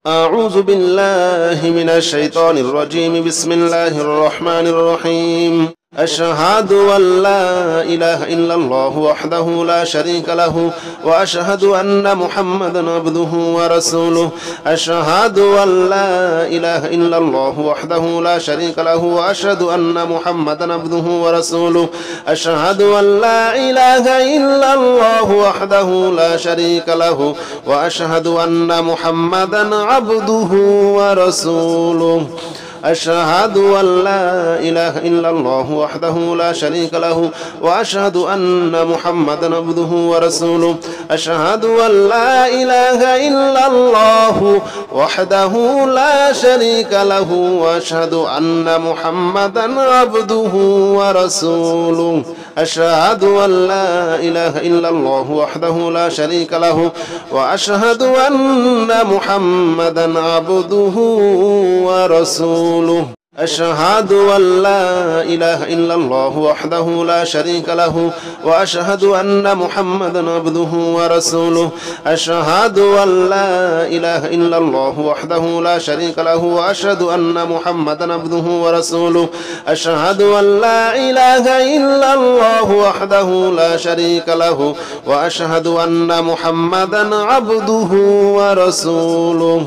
أعوذ بالله من الشيطان الرجيم. بسم الله الرحمن الرحيم. أشهد أن لا إله إلا الله وحده لا شريك له وأشهد أن محمدا عبده ورسوله. أشهد أن لا إله إلا الله وحده لا شريك له وأشهد أن محمدا عبده ورسوله. أشهد أن لا إله إلا الله وحده لا شريك له وأشهد أن محمدا عبده ورسوله. أشهد أن لا إله إلا الله وحده لا شريك له وأشهد أن محمدا عبده ورسوله. أشهد أن لا إله إلا الله وحده لا شريك له وأشهد أن محمدا عبده ورسوله. أشهد أن لا إله إلا الله وحده لا شريك له وأشهد أن محمدا عبده ورسوله. أشهد أن لا إله إلا الله وحده لا شريك له وأشهد أن محمدا عبده ورسوله. أشهد أن لا إله إلا الله وحده لا شريك له وأشهد أن محمدا عبده ورسوله. أشهد أن لا إله إلا الله وحده لا شريك له وأشهد أن محمدا عبده ورسوله.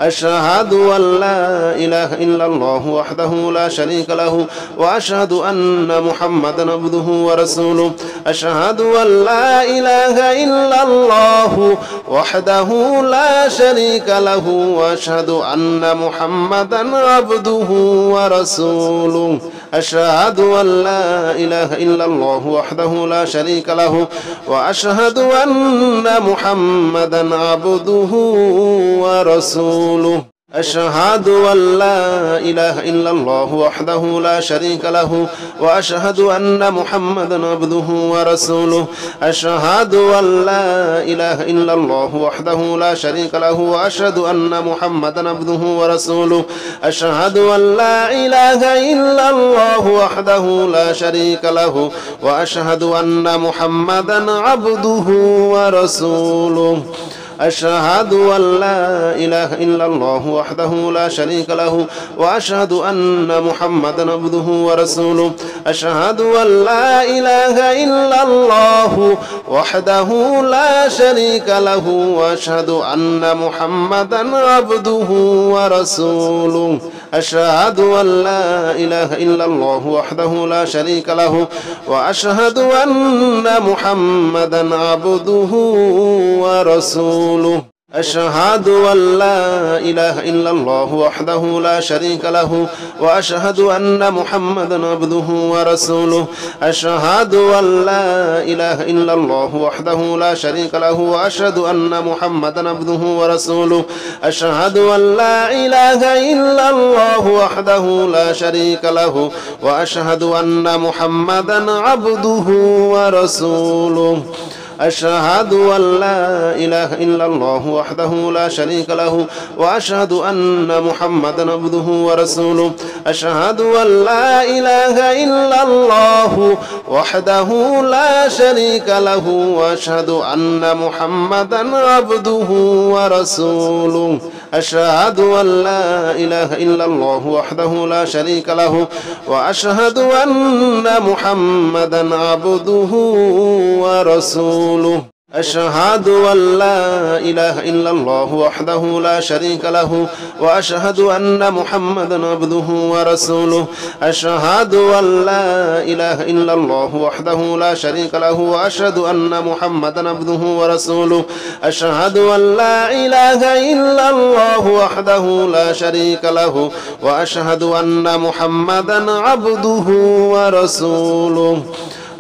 أشهد أن لا إله إلا الله وحده لا شريك له وأشهد أن محمدا عبده ورسوله. أشهد أن لا إله إلا الله وحده لا شريك له وأشهد أن محمدا عبده ورسوله. أشهد أن لا إله إلا الله وحده لا شريك له وأشهد أن محمدا عبده ورسوله. أشهد أن لا إله إلا الله وحده لا شريك له وأشهد أن محمدا عبده ورسوله. أشهد أن لا إله إلا الله وحده لا شريك له وأشهد أن محمدا عبده ورسوله. أشهد أن لا إله إلا الله وحده لا شريك له وأشهد أن محمدا عبده ورسوله. أشهد أن لا إله إلا الله وحده لا شريك له وأشهد أن محمدا عبده ورسوله. أشهد أن لا إله إلا الله وحده لا شريك له وأشهد أن محمدا عبده ورسوله. أشهد أن لا إله إلا الله وحده لا شريك له وأشهد أن محمدا عبده ورسوله. أشهد أن لا إله إلا الله وحده لا شريك له وأشهد أن محمدا عبده ورسوله. أشهد أن لا إله إلا الله وحده لا شريك له وأشهد أن محمدا عبده ورسوله. أشهد أن لا إله إلا الله وحده لا شريك له وأشهد أن محمدا عبده ورسوله. أشهد أن لا إله إلا الله وحده لا شريك له وأشهد أن محمدا عبده ورسوله. أشهد أن لا إله إلا الله وحده لا شريك له وأشهد أن محمدا عبده ورسوله. أشهد أن لا إله إلا الله وحده لا شريك له وأشهد أن محمدا عبده ورسوله. أشهد أن لا إله إلا الله وحده لا شريك له وأشهد أن محمدا عبده ورسوله. أشهد أن لا إله إلا الله وحده لا شريك له وأشهد أن محمدا عبده ورسوله. أشهد أن لا إله إلا الله وحده لا شريك له وأشهد أن محمدا عبده ورسوله.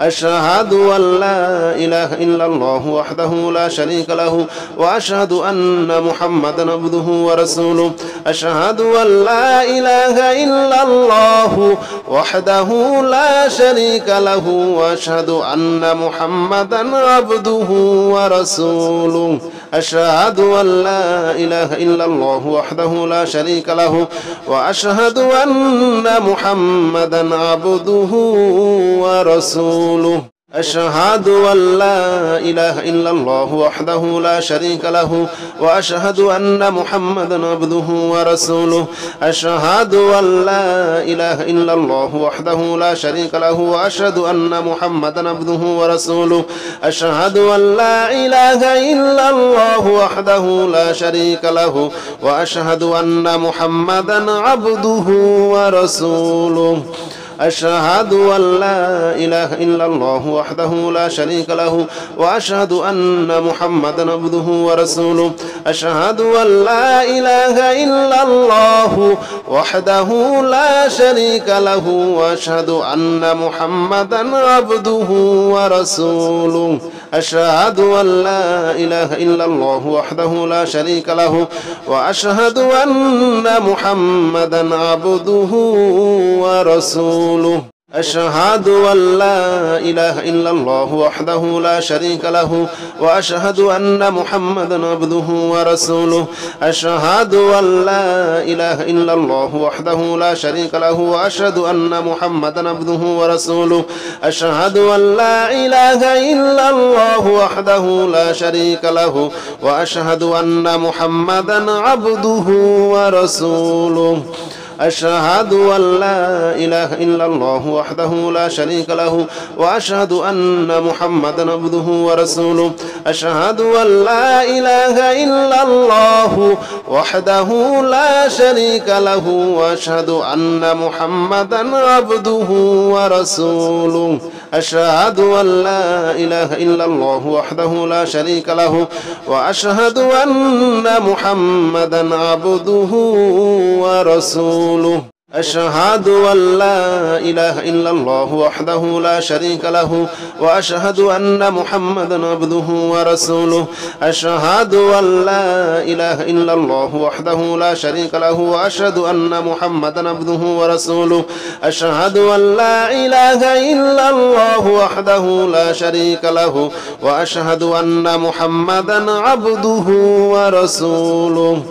أشهد أن لا إله إلا الله وحده لا شريك له وأشهد أن محمدا عبده ورسوله. أشهد أن لا إله إلا الله وحده لا شريك له وأشهد أن محمدا عبده ورسوله. أشهد أن لا إله إلا الله وحده لا شريك له وأشهد أن محمدا عبده ورسوله. أشهد أن لا إله إلا الله وحده لا شريك له وأشهد أن محمدا عبده ورسوله أشهد أن لا إله إلا الله وحده لا شريك له وأشهد أن محمدا عبده ورسوله أشهد أن لا إله إلا الله وحده لا شريك له وأشهد أن محمدا عبده ورسوله أشهد أن لا إله إلا الله وحده لا شريك له وأشهد أن محمدا عبده ورسوله أشهد أن لا إله إلا الله وحده لا شريك له وأشهد أن محمدا عبده ورسوله أشهد أن لا إله إلا الله وحده لا شريك له وأشهد أن محمدا عبده ورسوله أشهد أن لا إله إلا الله وحده لا شريك له وأشهد أن محمدا عبده ورسوله أشهد أن لا إله إلا الله وحده لا شريك له وأشهد أن محمدا عبده ورسوله أشهد أن لا إله إلا الله وحده لا شريك له وأشهد أن محمدا عبده ورسوله أشهد أن لا إله إلا الله وحده لا شريك له وأشهد أن محمدا عبده ورسوله أشهد أن لا إله إلا الله وحده لا شريك له وأشهد أن محمدا عبده ورسوله أشهد أن لا إله إلا الله وحده لا شريك له وأشهد أن محمدا عبده ورسوله أشهد أن لا إله إلا الله وحده لا شريك له وأشهد أن محمدا عبده ورسوله أشهد أن لا إله إلا الله وحده لا شريك له وأشهد أن محمدا عبده ورسوله أشهد أن لا إله إلا الله وحده لا شريك له وأشهد أن محمدا عبده ورسوله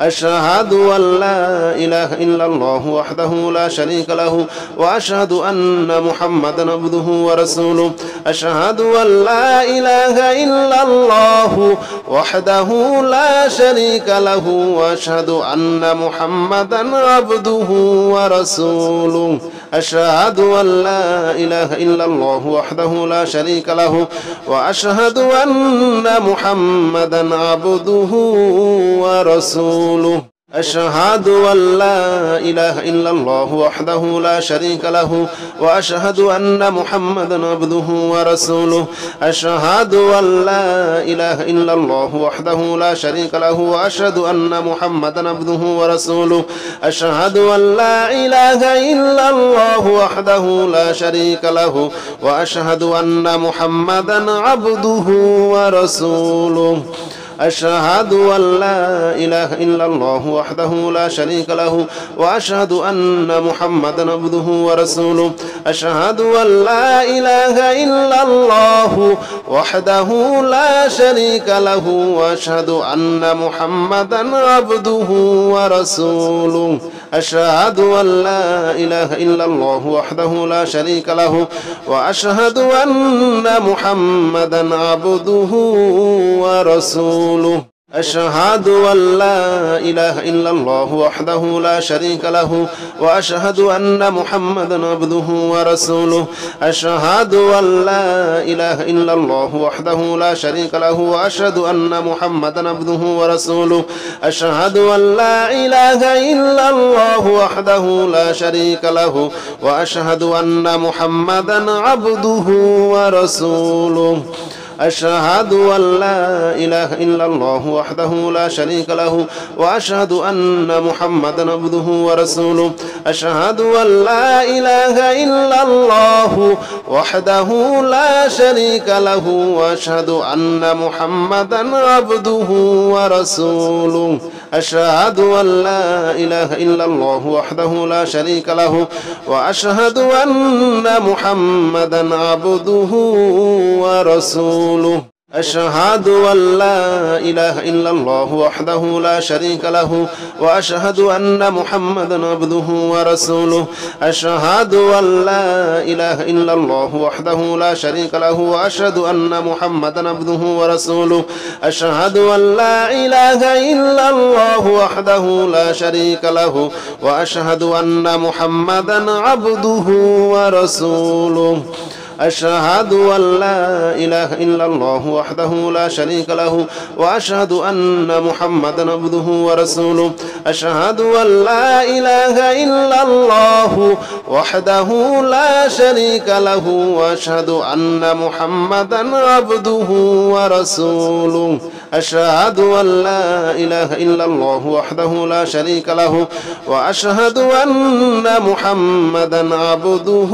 أشهد أن لا إله إلا الله وحده لا شريك له وأشهد أن محمدا عبده ورسوله أشهد أن لا إله إلا الله وحده لا شريك له وأشهد أن محمدا عبده ورسوله أشهد أن لا إله إلا الله وحده لا شريك له وأشهد أن محمدا عبده ورسوله أشهد أن لا إله إلا الله وحده لا شريك له وأشهد أن محمدا عبده ورسوله أشهد أن لا إله إلا الله وحده لا شريك له وأشهد أن محمدا عبده ورسوله أشهد أن لا إله إلا الله وحده لا شريك له وأشهد أن محمدا عبده ورسوله أشهد أن لا إله إلا الله وحده لا شريك له وأشهد أن محمدا عبده ورسوله أشهد أن لا إله إلا الله وحده لا شريك له وأشهد أن محمدا عبده ورسوله أشهد أن لا إله إلا الله وحده لا شريك له وأشهد أن محمدا عبده ورسوله أشهد أن لا إله إلا الله وحده لا شريك له وأشهد أن محمدا عبده ورسوله أشهد أن لا إله إلا الله وحده لا شريك له وأشهد أن محمدا عبده ورسوله أشهد أن لا إله إلا الله وحده لا شريك له وأشهد أن محمدا عبده ورسوله أشهد أن لا إله إلا الله وحده لا شريك له وأشهد أن محمدا عبده ورسوله أشهد أن لا إله إلا الله وحده لا شريك له وأشهد أن محمدا عبده ورسوله أشهد أن لا إله إلا الله وحده لا شريك له وأشهد أن محمدا عبده ورسوله أشهد أن لا إله إلا الله وحده لا شريك له وأشهد أن محمدا عبده ورسوله أشهد أن لا إله إلا الله وحده لا شريك له وأشهد أن محمدا عبده ورسوله أشهد أن لا إله إلا الله وحده لا شريك له وأشهد أن محمدا عبده ورسوله أشهد أن لا إله إلا الله وحده لا شريك له وأشهد أن محمدا عبده ورسوله أشهد أن لا إله إلا الله وحده لا شريك له وأشهد أن محمدا عبده ورسوله أشهد أن لا إله إلا الله وحده لا شريك له وأشهد أن محمدا عبده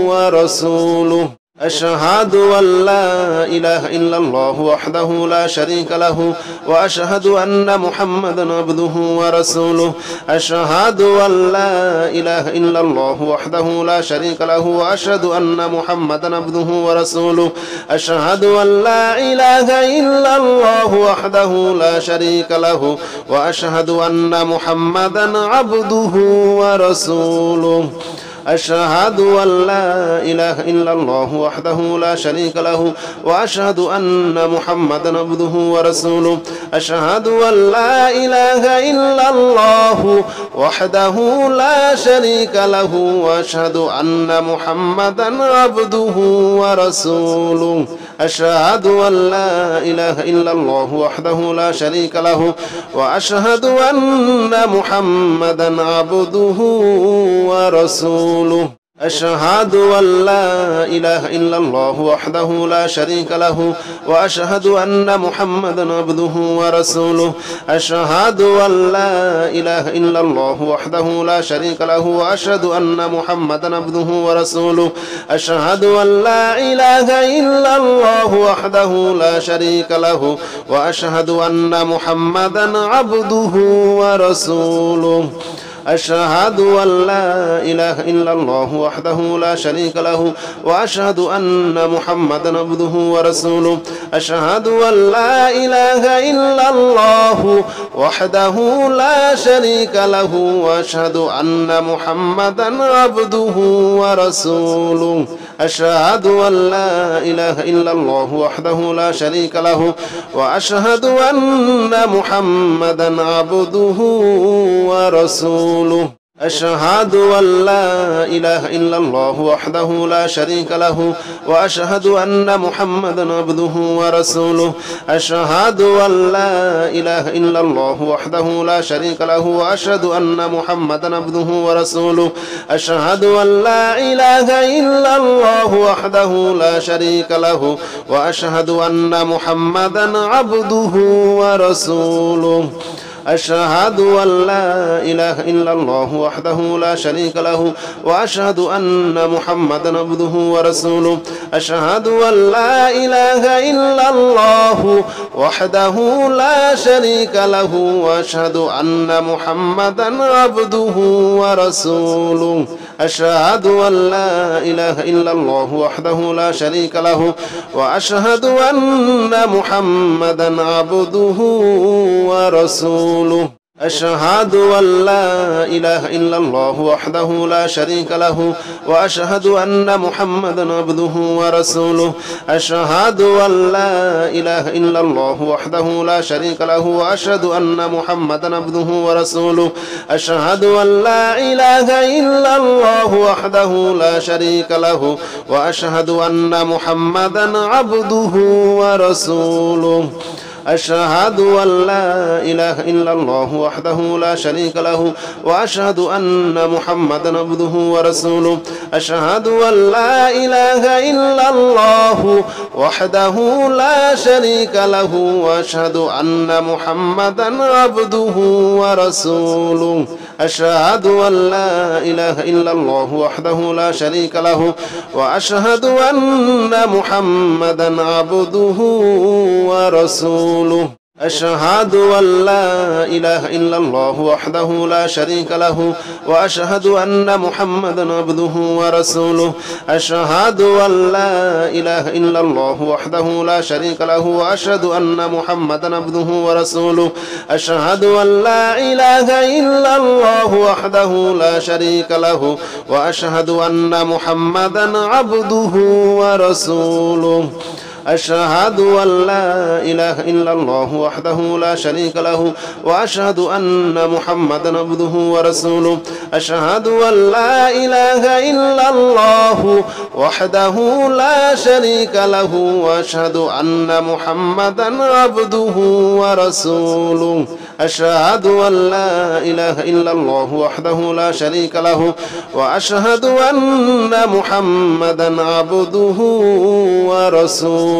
ورسوله أشهد أن لا إله إلا الله وحده لا شريك له وأشهد أن محمدا عبده ورسوله أشهد أن لا إله إلا الله وحده لا شريك له وأشهد أن محمدا عبده ورسوله أشهد أن لا إله إلا الله وحده لا شريك له وأشهد أن محمدا عبده ورسوله أشهد أن لا إله إلا الله وحده لا شريك له وأشهد أن محمدا عبده ورسوله أشهد أن لا إله إلا الله وحده لا شريك له وأشهد أن محمدا عبده ورسوله أشهد أن لا إله إلا الله وحده لا شريك له وأشهد أن محمدا عبده ورسوله أشهد أن لا إله إلا الله وحده لا شريك له وأشهد أن محمدا عبده ورسوله أشهد أن لا إله إلا الله وحده لا شريك له وأشهد أن محمدا عبده ورسوله أشهد أن لا إله إلا الله وحده لا شريك له وأشهد أن محمدا عبده ورسوله أشهد أن لا إله إلا الله وحده لا شريك له وأشهد أن محمدا عبده ورسوله أشهد أن لا إله إلا الله وحده لا شريك له وأشهد أن محمدا عبده ورسوله أشهد أن لا إله إلا الله وحده لا شريك له وأشهد أن محمدا عبده ورسوله أشهد أن لا إله إلا الله وحده لا شريك له وأشهد أن محمدا عبده ورسوله أشهد أن لا إله إلا الله وحده لا شريك له وأشهد أن محمدا عبده ورسوله أشهد أن لا إله إلا الله وحده لا شريك له وأشهد أن محمدا عبده ورسوله أشهد أن لا إله إلا الله وحده لا شريك له وأشهد أن محمدا عبده ورسوله أشهد أن لا إله إلا الله وحده لا شريك له وأشهد أن محمدا عبده ورسوله أشهد أن لا إله إلا الله وحده لا شريك له وأشهد أن محمدا عبده ورسوله أشهد أن لا إله إلا الله وحده لا شريك له وأشهد أن محمدا عبده ورسوله أشهد أن لا إله إلا الله وحده لا شريك له وأشهد أن محمدا عبده ورسوله أشهد أن لا إله إلا الله وحده لا شريك له وأشهد أن محمدا عبده ورسوله أشهد أن لا إله إلا الله وحده لا شريك له وأشهد أن محمدا عبده ورسوله أشهد أن لا إله إلا الله وحده لا شريك له وأشهد أن محمدا عبده ورسوله أشهد أن لا إله إلا الله وحده لا شريك له وأشهد أن محمدا عبده ورسوله أشهد أن لا إله إلا الله وحده لا شريك له وأشهد أن محمدا عبده ورسوله أشهد أن لا إله إلا الله وحده لا شريك له وأشهد أن محمدا عبده ورسوله أشهد أن لا إله إلا الله وحده لا شريك له وأشهد أن محمدا عبده ورسوله أشهد أن لا إله إلا الله وحده لا شريك له وأشهد أن محمدا عبده ورسوله أشهد أن لا إله إلا الله وحده لا شريك له وأشهد أن محمدا عبده ورسوله أشهد أن لا إله إلا الله وحده لا شريك له وأشهد أن محمدا عبده ورسوله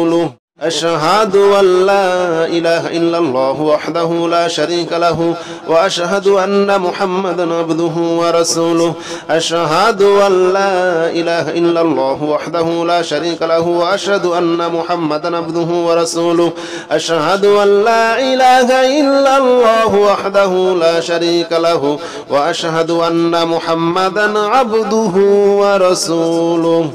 أشهد أن لا إله إلا الله وحده لا شريك له وأشهد أن محمدا عبده ورسوله أشهد أن لا إله إلا الله وحده لا شريك له وأشهد أن محمدا عبده ورسوله أشهد أن لا إله إلا الله وحده لا شريك له وأشهد أن محمدا عبده ورسوله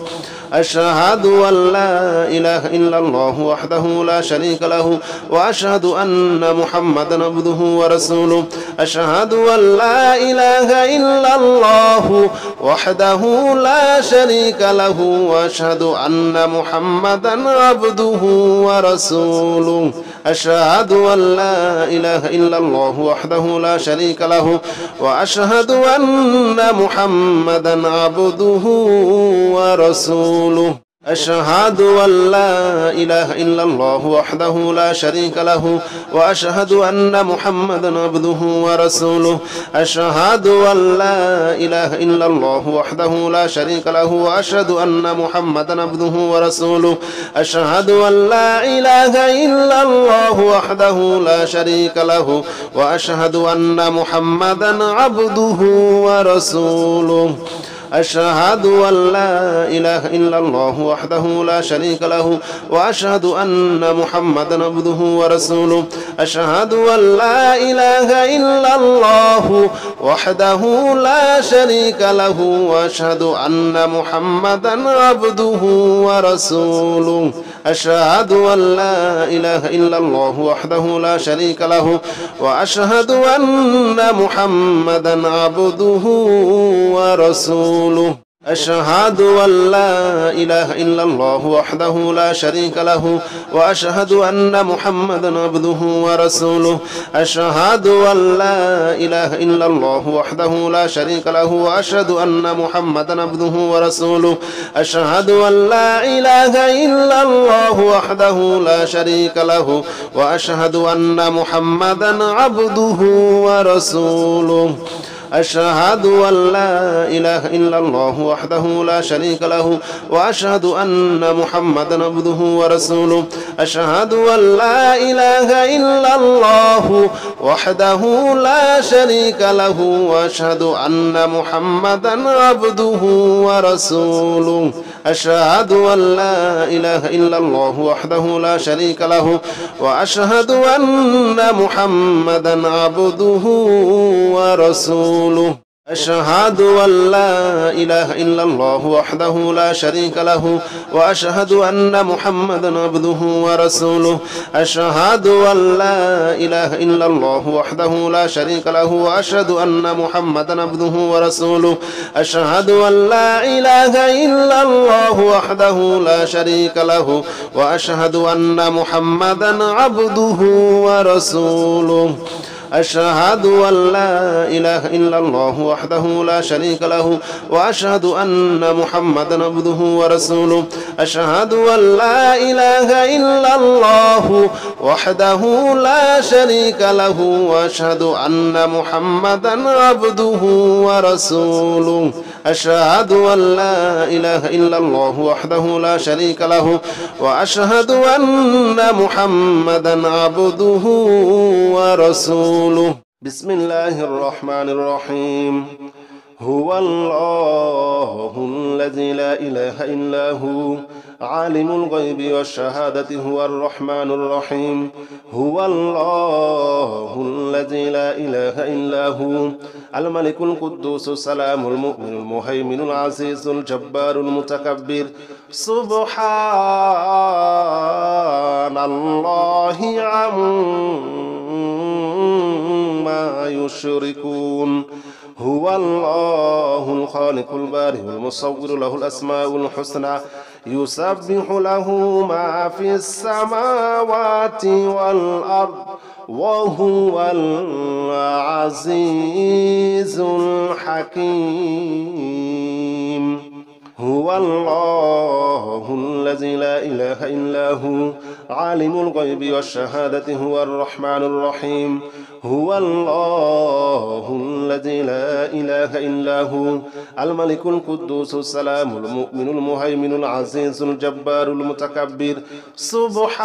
أشهد أن لا إله إلا الله وحده لا شريك له وأشهد أن محمدا عبده ورسوله أشهد أن لا إله إلا الله وحده لا شريك له وأشهد أن محمدا عبده ورسوله أشهد أن لا إله إلا الله وحده لا شريك له وأشهد أن محمدا عبده ورسوله أشهد أن لا إله إلا الله وحده لا شريك له وأشهد أن محمدا عبده ورسوله أشهد أن لا إله إلا الله وحده لا شريك له وأشهد أن محمدا عبده ورسوله أشهد أن لا إله إلا الله وحده لا شريك له وأشهد أن محمدا عبده ورسوله أشهد أن لا إله إلا الله وحده لا شريك له وأشهد أن محمدا عبده ورسوله أشهد أن لا إله إلا الله وحده لا شريك له وأشهد أن محمدا عبده ورسوله أشهد أن لا إله إلا الله وحده لا شريك له وأشهد أن محمدا عبده ورسوله أشهد أن لا إله إلا الله وحده لا شريك له وأشهد أن محمدا عبده ورسوله أشهد أن لا إله إلا الله وحده لا شريك له وأشهد أن محمدا عبده ورسوله أشهد أن لا إله إلا الله وحده لا شريك له وأشهد أن محمدا عبده ورسوله أشهد أن لا إله إلا الله وحده لا شريك له وأشهد أن محمدا عبده ورسوله أشهد أن لا إله إلا الله وحده لا شريك له وأشهد أن محمدا عبده ورسوله أشهد أن لا إله إلا الله وحده لا شريك له وأشهد أن محمدا عبده ورسوله أشهد أن لا إله إلا الله وحده لا شريك له وأشهد أن محمدا عبده ورسوله أشهد أن لا إله إلا الله وحده لا شريك له وأشهد أن محمدا عبده ورسوله أشهد أن لا إله إلا الله وحده لا شريك له وأشهد أن محمدا عبده ورسوله أشهد أن لا إله إلا الله وحده لا شريك له وأشهد أن محمدا عبده ورسوله أشهد أن لا إله إلا الله وحده لا شريك له وأشهد أن محمدا عبده ورسوله أشهد أن لا إله إلا الله وحده لا شريك له وأشهد أن محمدا عبده ورسوله بسم الله الرحمن الرحيم هو الله الذي لا إله إلا هو عالم الغيب والشهادة هو الرحمن الرحيم هو الله الذي لا إله إلا هو الملك القدوس السلام المؤمن المهيمن العزيز الجبار المتكبر سبحان الله عما يشركون هو الله الخالق البارئ المصور له الأسماء الحسنى يسبح له ما في السماوات والأرض وهو العزيز الحكيم هو الله الذي لا إله إلا هو عالم الغيب والشهادة هو الرحمن الرحيم هو الله الذي لا إله إلا هو الملك القدوس السلام المؤمن المهيمن العزيز الجبار المتكبر سبحان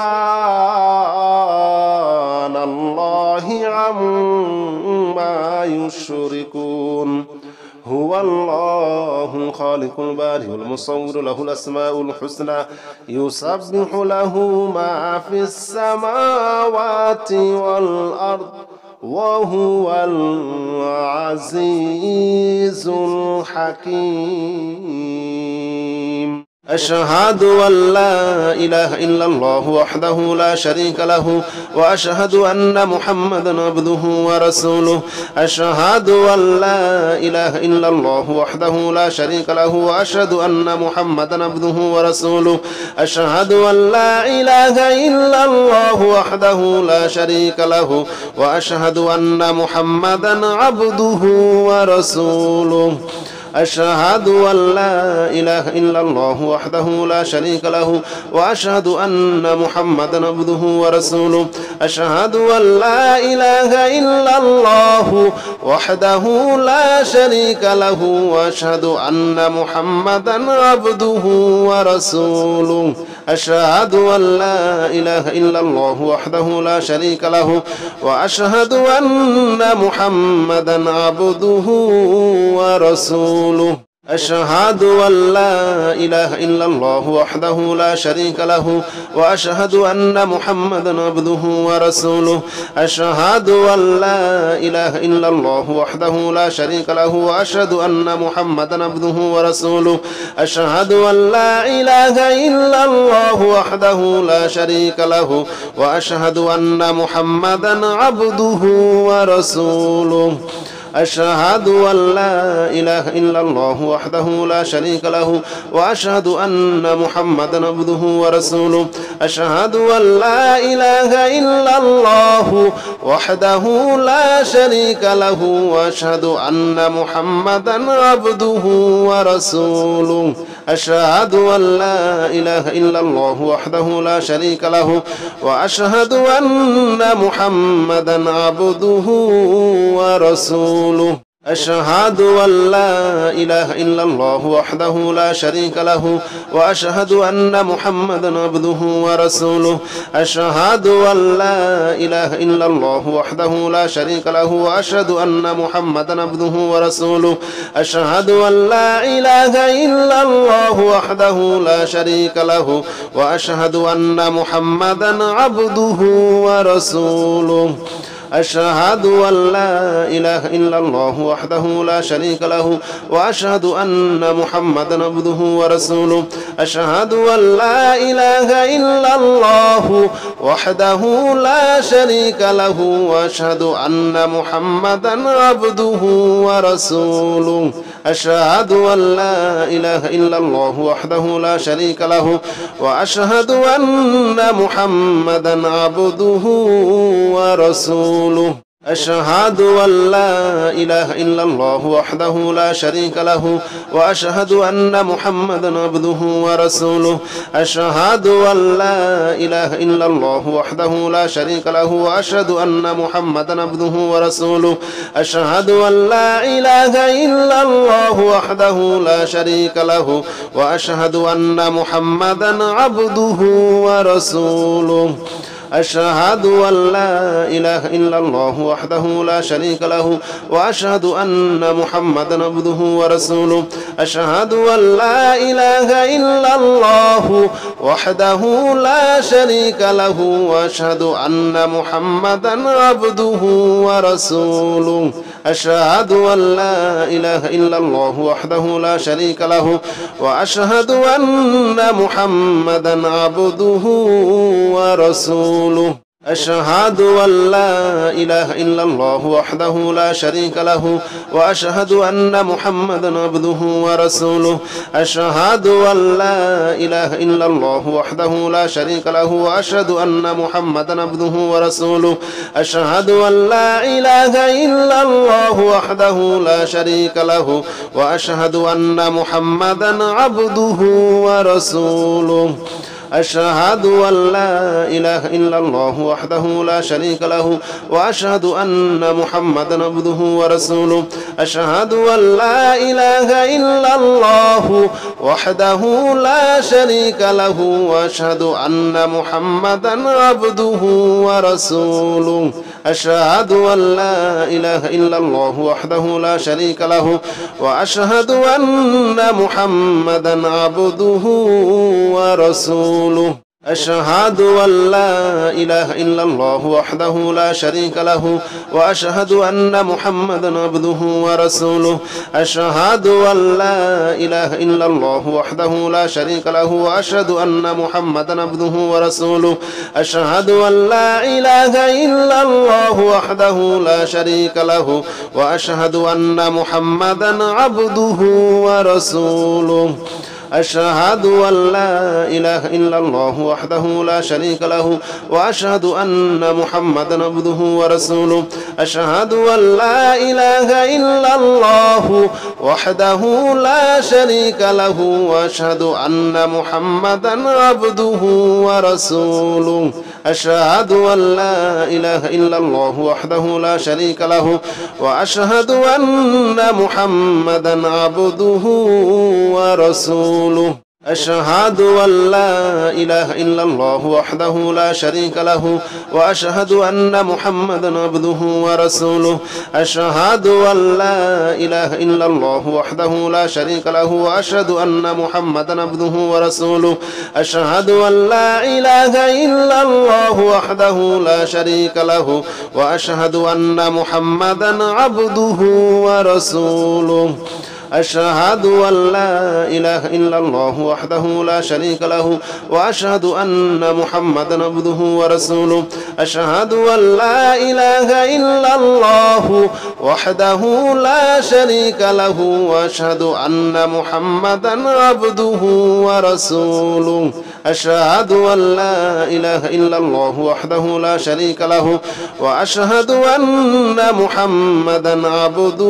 الله عما يشركون هو الله الخالق البارئ المصور له الأسماء الحسنى يسبح له ما في السماوات والأرض وهو العزيز الحكيم أشهد أن لا إله إلا الله وحده لا شريك له وأشهد أن محمدا عبده ورسوله أشهد أن لا إله إلا الله وحده لا شريك له وأشهد أن محمدا عبده ورسوله أشهد أن لا إله إلا الله وحده لا شريك له وأشهد أن محمدا عبده ورسوله أشهد أن لا إله إلا الله وحده لا شريك له وأشهد أن محمدا عبده ورسوله أشهد أن لا إله إلا الله وحده لا شريك له وأشهد أن محمدا عبده ورسوله أشهد أن لا إله إلا الله وحده لا شريك له وأشهد أن محمدا عبده ورسوله أشهد أن لا إله إلا الله وحده لا شريك له وأشهد أن محمدا عبده ورسوله أشهد أن لا إله إلا الله وحده لا شريك له وأشهد أن محمدا عبده ورسوله أشهد أن لا إله إلا الله وحده لا شريك له وأشهد أن محمدا عبده ورسوله أشهد أن لا إله إلا الله وحده لا شريك له وأشهد أن محمدا عبده ورسوله أشهد أن لا إله إلا الله وحده لا شريك له وأشهد أن محمدا عبده ورسوله أشهد أن لا إله إلا الله وحده لا شريك له وأشهد أن محمدا عبده ورسوله أشهد أن لا إله إلا الله وحده لا شريك له وأشهد أن محمدا عبده ورسوله أشهد أن لا إله إلا الله وحده لا شريك له وأشهد أن محمدا عبده ورسوله أشهد أن لا إله إلا الله وحده لا شريك له وأشهد أن محمدا عبده ورسوله أشهد أن لا إله إلا الله وحده لا شريك له وأشهد أن محمدا عبده ورسوله أشهد أن لا إله إلا الله وحده لا شريك له وأشهد أن محمدا عبده ورسوله أشهد أن لا إله إلا الله وحده لا شريك له وأشهد أن محمدا عبده ورسوله أشهد أن لا إله إلا الله وحده لا شريك له وأشهد أن محمدا عبده ورسوله أشهد أن لا إله إلا الله وحده لا شريك له وأشهد أن محمدا عبده ورسوله أشهد أن لا إله إلا الله وحده لا شريك له وأشهد أن محمدا عبده ورسوله أشهد أن لا إله إلا الله وحده لا شريك له وأشهد أن محمدا عبده ورسوله أشهد أن لا إله إلا الله وحده لا شريك له وأشهد أن محمدا عبده ورسوله أشهد أن لا إله إلا الله وحده لا شريك له وأشهد أن محمدا عبده ورسوله أشهد أن لا إله إلا الله وحده لا شريك له وأشهد أن محمدا عبده ورسوله أشهد أن لا إله إلا الله وحده لا شريك له وأشهد أن محمدا عبده ورسوله أشهد أن لا إله إلا الله وحده لا شريك له وأشهد أن محمدا عبده ورسوله أشهد أن لا إله إلا الله وحده لا شريك له وأشهد أن محمدا عبده ورسوله أشهد أن لا إله إلا الله وحده لا شريك له وأشهد أن محمدا عبده ورسوله أشهد أن لا إله إلا الله وحده لا شريك له وأشهد أن محمدا عبده ورسوله أشهد أن لا إله إلا الله وحده لا شريك له وأشهد أن محمدا عبده ورسوله أشهد أن لا إله إلا الله وحده لا شريك له وأشهد أن محمدا عبده ورسوله أشهد أن لا إله إلا الله وحده لا شريك له وأشهد أن محمدا عبده ورسوله أشهد أن لا إله إلا الله وحده لا شريك له وأشهد أن محمدا عبده ورسوله أشهد أن لا إله إلا الله وحده لا شريك له وأشهد أن محمدا عبده ورسوله أشهد أن لا إله إلا الله وحده لا شريك له وأشهد أن محمدا عبده ورسوله أشهد أن لا إله إلا الله وحده لا شريك له وأشهد أن محمدا عبده ورسوله أشهد أن لا إله إلا الله وحده لا شريك له وأشهد أن محمدا عبده ورسوله أشهد أن لا إله إلا الله وحده لا شريك له وأشهد أن محمدا عبده ورسوله أشهد أن لا إله إلا الله وحده لا شريك له وأشهد أن محمدا عبده ورسوله أشهد أن لا إله إلا الله وحده لا شريك له وأشهد أن محمدا عبده ورسوله أشهد أن لا إله إلا الله وحده لا شريك له وأشهد أن محمدا عبده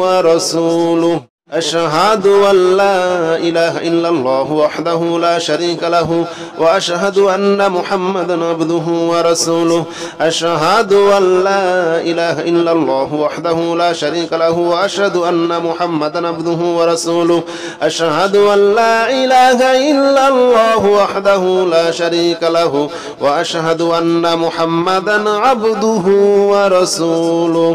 ورسوله أشهد أن لا إله إلا الله وحده لا شريك له وأشهد أن محمدا عبده ورسوله أشهد أن لا إله إلا الله وحده لا شريك له وأشهد أن محمدا عبده ورسوله أشهد أن لا إله إلا الله وحده لا شريك له وأشهد أن محمدا عبده ورسوله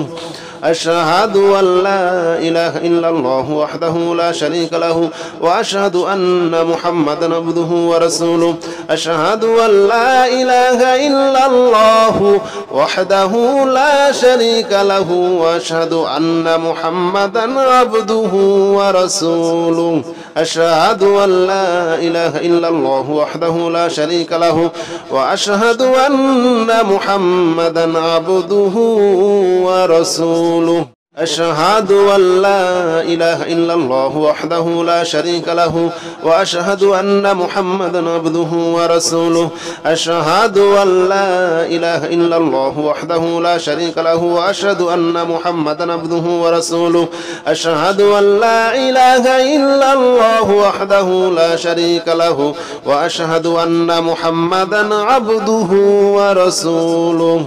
أشهد أن لا إله إلا الله وحده لا شريك له وأشهد أن محمدا عبده ورسوله أشهد أن لا إله إلا الله وحده لا شريك له وأشهد أن محمدا عبده ورسوله أشهد أن لا إله إلا الله وحده لا شريك له وأشهد أن محمدا عبده ورسوله أشهد أن لا إله إلا الله وحده لا شريك له وأشهد أن محمدا عبده ورسوله أشهد أن لا إله إلا الله وحده لا شريك له وأشهد أن محمدا عبده ورسوله أشهد أن لا إله إلا الله وحده لا شريك له وأشهد أن محمدا عبده ورسوله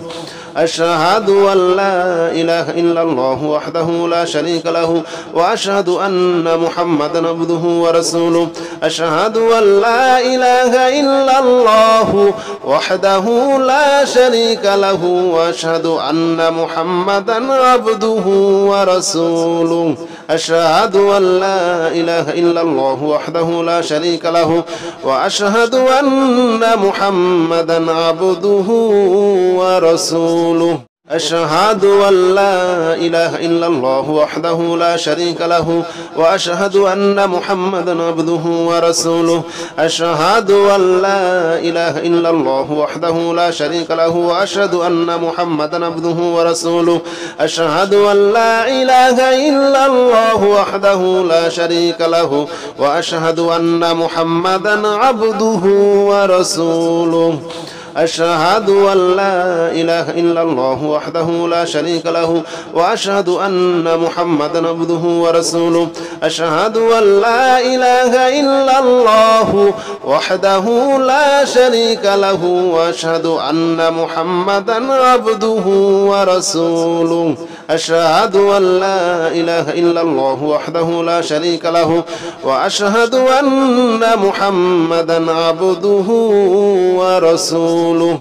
أشهد أن لا إله إلا الله وحده لا شريك له وأشهد أن محمدا عبده ورسوله أشهد أن لا إله إلا الله وحده لا شريك له وأشهد أن محمدا عبده ورسوله أشهد أن لا إله إلا الله وحده لا شريك له وأشهد أن محمدا عبده ورسوله أشهد أن لا إله إلا الله وحده لا شريك له وأشهد أن محمدا عبده ورسوله أشهد أن لا إله إلا الله وحده لا شريك له وأشهد أن محمدا عبده ورسوله أشهد أن لا إله إلا الله وحده لا شريك له وأشهد أن محمدا عبده ورسوله أشهد أن لا إله إلا الله وحده لا شريك له وأشهد أن محمدا عبده ورسوله أشهد أن لا إله إلا الله وحده لا شريك له وأشهد أن محمدا عبده ورسوله أشهد أن لا إله إلا الله وحده لا شريك له وأشهد أن محمدا عبده ورسوله